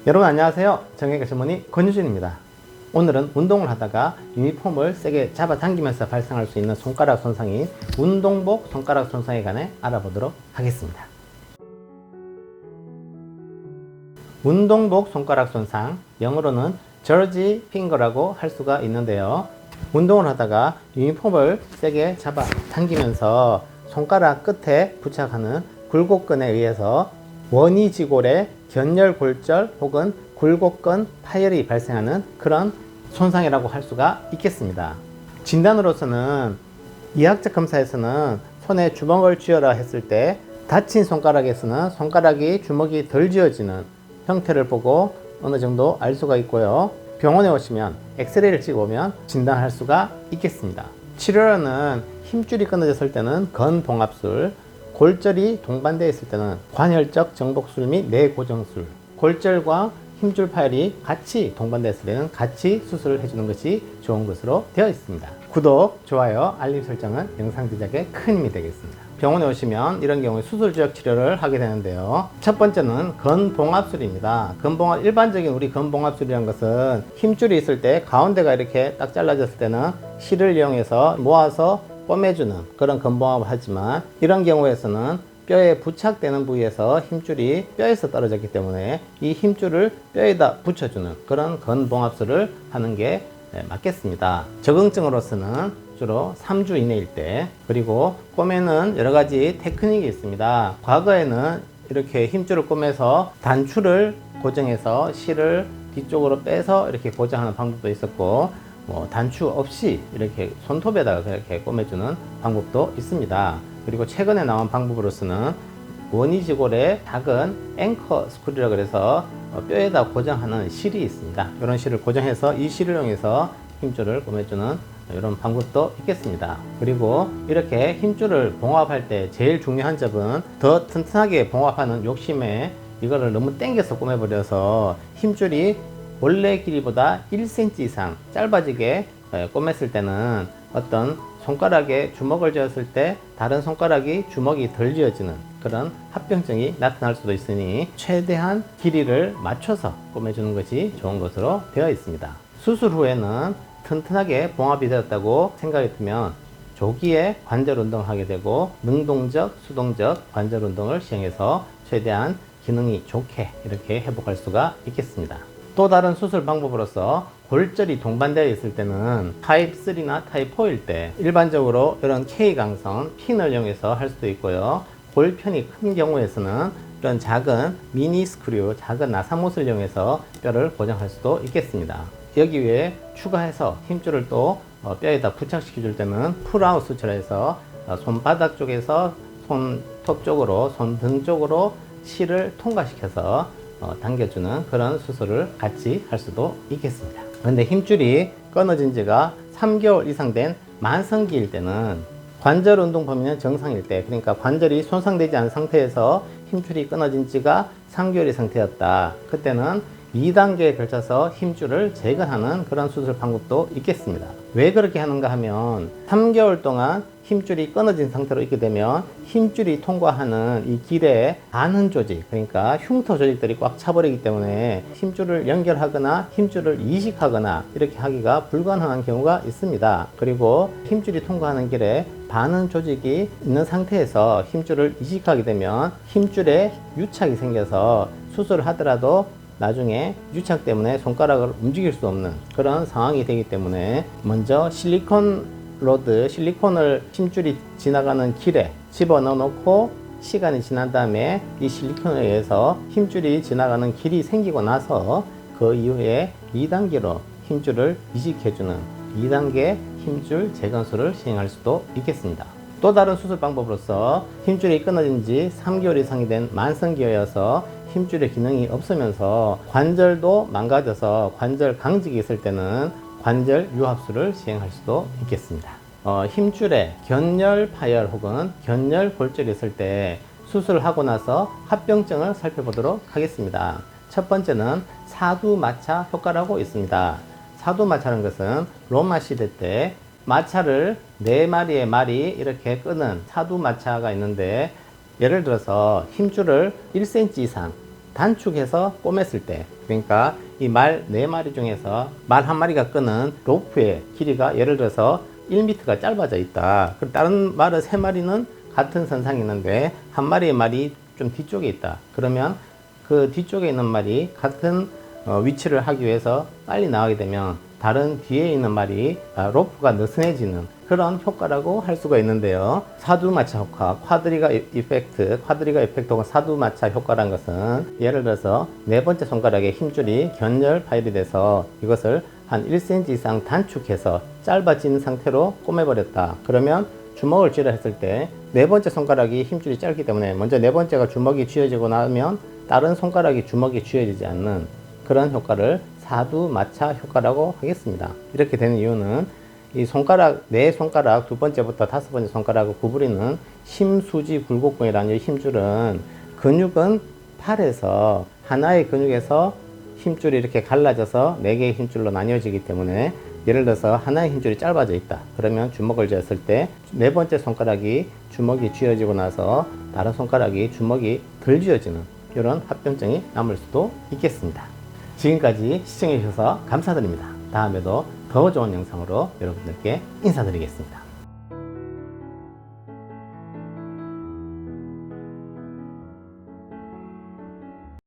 여러분 안녕하세요. 정형외과 전문의 권유진입니다. 오늘은 운동을 하다가 유니폼을 세게 잡아당기면서 발생할 수 있는 손가락 손상인 운동복 손가락 손상에 관해 알아보도록 하겠습니다. 운동복 손가락 손상, 영어로는 저지 핑거라고 할 수가 있는데요. 운동을 하다가 유니폼을 세게 잡아당기면서 손가락 끝에 부착하는 굴곡근에 의해서 원위지골의 견열골절 혹은 굴곡근 파열이 발생하는 그런 손상이라고 할 수가 있겠습니다. 진단으로서는 이학적 검사에서는 손에 주먹을 쥐어라 했을 때 다친 손가락에서는 손가락이 주먹이 덜 쥐어지는 형태를 보고 어느 정도 알 수가 있고요. 병원에 오시면 엑스레이를 찍어보면 진단할 수가 있겠습니다. 치료로는 힘줄이 끊어졌을 때는 건봉합술, 골절이 동반되어 있을 때는 관혈적 정복술 및 내고정술, 골절과 힘줄 파열이 같이 동반되었을 때는 같이 수술을 해주는 것이 좋은 것으로 되어 있습니다. 구독, 좋아요, 알림 설정은 영상 제작에 큰 힘이 되겠습니다. 병원에 오시면 이런 경우에 수술적 치료를 하게 되는데요. 첫 번째는 건봉합술입니다. 일반적인 우리 건봉합술이라는 것은 힘줄이 있을 때 가운데가 이렇게 딱 잘라졌을 때는 실을 이용해서 모아서 꿰매주는 그런 건봉합을 하지만, 이런 경우에서는 뼈에 부착되는 부위에서 힘줄이 뼈에서 떨어졌기 때문에 이 힘줄을 뼈에다 붙여주는 그런 건봉합술을 하는 게 맞겠습니다. 적응증으로서는 주로 3주 이내일 때, 그리고 꿰매는 여러 가지 테크닉이 있습니다. 과거에는 이렇게 힘줄을 꿰매서 단추를 고정해서 실을 뒤쪽으로 빼서 이렇게 고정하는 방법도 있었고, 단추 없이 이렇게 손톱에다가 이렇게 꿰매주는 방법도 있습니다. 그리고 최근에 나온 방법으로서는 원위지골에 작은 앵커 스크류라고 해서 뼈에다 고정하는 실이 있습니다. 이런 실을 고정해서 이 실을 이용해서 힘줄을 꿰매주는 이런 방법도 있겠습니다. 그리고 이렇게 힘줄을 봉합할 때 제일 중요한 점은 더 튼튼하게 봉합하는 욕심에 이거를 너무 당겨서 꿰매버려서 힘줄이 원래 길이보다 1cm 이상 짧아지게 꿰맸을 때는 어떤 손가락에 주먹을 쥐었을 때 다른 손가락이 주먹이 덜 쥐어지는 그런 합병증이 나타날 수도 있으니 최대한 길이를 맞춰서 꿰매주는 것이 좋은 것으로 되어 있습니다. 수술 후에는 튼튼하게 봉합이 되었다고 생각이 들면 조기에 관절 운동을 하게 되고 능동적, 수동적 관절 운동을 시행해서 최대한 기능이 좋게 이렇게 회복할 수가 있겠습니다. 또 다른 수술 방법으로서 골절이 동반되어 있을 때는 타입 3나 타입 4일 때 일반적으로 이런 K강선 핀을 이용해서 할 수도 있고요. 골편이 큰 경우에서는 이런 작은 미니 스크류, 작은 나사못을 이용해서 뼈를 고정할 수도 있겠습니다. 여기 위에 추가해서 힘줄을 또 뼈에다 부착시켜 줄 때는 풀아웃 수술해서 손바닥 쪽에서 손톱 쪽으로, 손등 쪽으로 실을 통과시켜서 당겨주는 그런 수술을 같이 할 수도 있겠습니다. 그런데 힘줄이 끊어진 지가 3개월 이상 된 만성기일 때는 관절 운동 범위는 정상일 때, 그러니까 관절이 손상되지 않은 상태에서 힘줄이 끊어진 지가 3개월 이상 되었다. 그때는 2단계에 걸쳐서 힘줄을 재건하는 그런 수술 방법도 있겠습니다. 왜 그렇게 하는가 하면 3개월 동안 힘줄이 끊어진 상태로 있게 되면 힘줄이 통과하는 이 길에 반은 조직, 그러니까 흉터 조직들이 꽉 차버리기 때문에 힘줄을 연결하거나 힘줄을 이식하거나 이렇게 하기가 불가능한 경우가 있습니다. 그리고 힘줄이 통과하는 길에 반은 조직이 있는 상태에서 힘줄을 이식하게 되면 힘줄에 유착이 생겨서 수술을 하더라도 나중에 유착 때문에 손가락을 움직일 수 없는 그런 상황이 되기 때문에 먼저 실리콘을 힘줄이 지나가는 길에 집어넣어 놓고 시간이 지난 다음에 이 실리콘에 의해서 힘줄이 지나가는 길이 생기고 나서 그 이후에 2단계로 힘줄을 이식해주는 2단계 힘줄 재건술을 시행할 수도 있겠습니다. 또 다른 수술 방법으로서 힘줄이 끊어진 지 3개월 이상이 된 만성기여서 힘줄의 기능이 없으면서 관절도 망가져서 관절 강직이 있을 때는 관절 유합술을 시행할 수도 있겠습니다. 힘줄에 견열 파열 혹은 견열 골절이 있을 때 수술을 하고 나서 합병증을 살펴보도록 하겠습니다. 첫 번째는 사두마차 효과라고 있습니다. 사두마차라는 것은 로마 시대 때 마차를 4마리의 말이 이렇게 끄는 사두마차가 있는데, 예를 들어서 힘줄을 1cm 이상 단축해서 꼬맸을 때, 그러니까 이 말 4마리 중에서 말 1마리가 끄는 로프의 길이가 예를 들어서 1m가 짧아져 있다. 그리고 다른 말은 3마리는 같은 선상에 있는데 한 마리의 말이 좀 뒤쪽에 있다. 그러면 그 뒤쪽에 있는 말이 같은 위치를 하기 위해서 빨리 나가게 되면 다른 뒤에 있는 말이 로프가 느슨해지는 그런 효과라고 할 수가 있는데요. 사두마차 효과, 쿼드리가 이펙트, 쿼드리가 이펙트 혹은 사두마차 효과란 것은 예를 들어서 4번째 손가락에 힘줄이 견열 파열이 돼서 이것을 한 1cm 이상 단축해서 짧아진 상태로 꼬매버렸다. 그러면 주먹을 쥐려 했을 때 4번째 손가락이 힘줄이 짧기 때문에 먼저 4번째가 주먹이 쥐어지고 나면 다른 손가락이 주먹이 쥐어지지 않는 그런 효과를 사두마차 효과라고 하겠습니다. 이렇게 되는 이유는 이 손가락, 4손가락 2번째부터 5번째 손가락을 구부리는 심수지 굴곡근이라는 힘줄은 근육은 팔에서 하나의 근육에서 힘줄이 이렇게 갈라져서 4개의 힘줄로 나뉘어지기 때문에 예를 들어서 하나의 힘줄이 짧아져 있다. 그러면 주먹을 쥐었을 때 4번째 손가락이 주먹이 쥐어지고 나서 다른 손가락이 주먹이 덜 쥐어지는 이런 합병증이 남을 수도 있겠습니다. 지금까지 시청해 주셔서 감사드립니다. 다음에도 더 좋은 영상으로 여러분들께 인사드리겠습니다.